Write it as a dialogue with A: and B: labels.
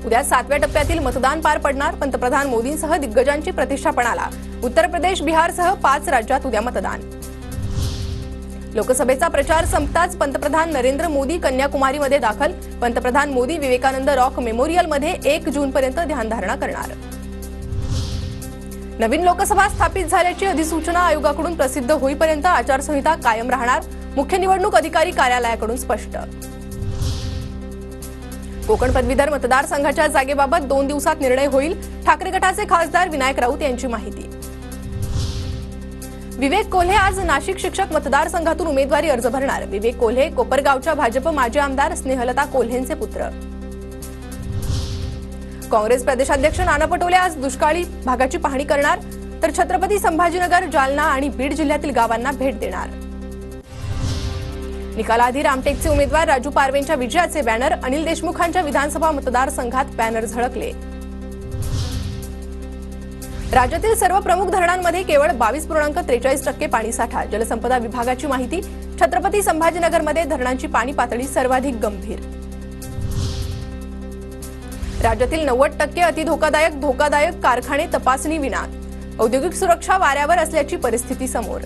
A: उद्या 7व्या टप्प्यातील मतदान पार पडणार. पंतप्रधान मोदींसह दिग्गजांची प्रतिष्ठा पणाला. उत्तर प्रदेश, बिहारसह 5 राज्यात उद्या मतदान. लोकसभेचा प्रचार संपताच पंतप्रधान नरेंद्र मोदी कन्याकुमारीमध्ये दाखल. पंतप्रधान मोदी विवेकानंद रॉक मेमोरियलमध्ये 1 जूनपर्यंत ध्यानधारणा करणार. नवीन लोकसभा स्थापित झाल्याची अधिसूचना आयोगाकडून प्रसिद्ध होईपर्यंत आचारसंहिता कायम राहणार. मुख्य निवडणूक अधिकारी कार्यालयाकडून स्पष्ट. कोकण पदवीधर मतदारसंघाच्या जागेबाबत 2 दिवसात निर्णय होईल. ठाकरे गटाचे खासदार विनायक राऊत यांची माहिती. विवेक कोल्हे आज नाशिक शिक्षक मतदारसंघातून उमेदवारी अर्ज भरणार. विवेक कोल्हे कोपरगावच्या भाजप माजी आमदार स्नेहलता कोल्हेंचे पुत्र. काँग्रेस प्रदेशाध्यक्ष नाना पटोले आज दुष्काळी भागाची पाहणी करणार. तर छत्रपती संभाजीनगर, जालना आणि बीड जिल्ह्यातील गावांना भेट देणार. निकालाआधी रामटेकचे उमेदवार राजू पारवेंच्या विजयाचे बॅनर. अनिल देशमुखांच्या विधानसभा मतदारसंघात बॅनर झळकले. राज्यातील सर्व प्रमुख धरणांमध्ये केवळ 22.43% पाणीसाठा. जलसंपदा विभागाची माहिती. छत्रपती संभाजीनगरमध्ये धरणांची पाणी पातळी सर्वाधिक गंभीर. राज्यातील 90% अतिधोकादायक कारखाने तपासणी विना. औद्योगिक सुरक्षा वाऱ्यावर असल्याची परिस्थिती समोर.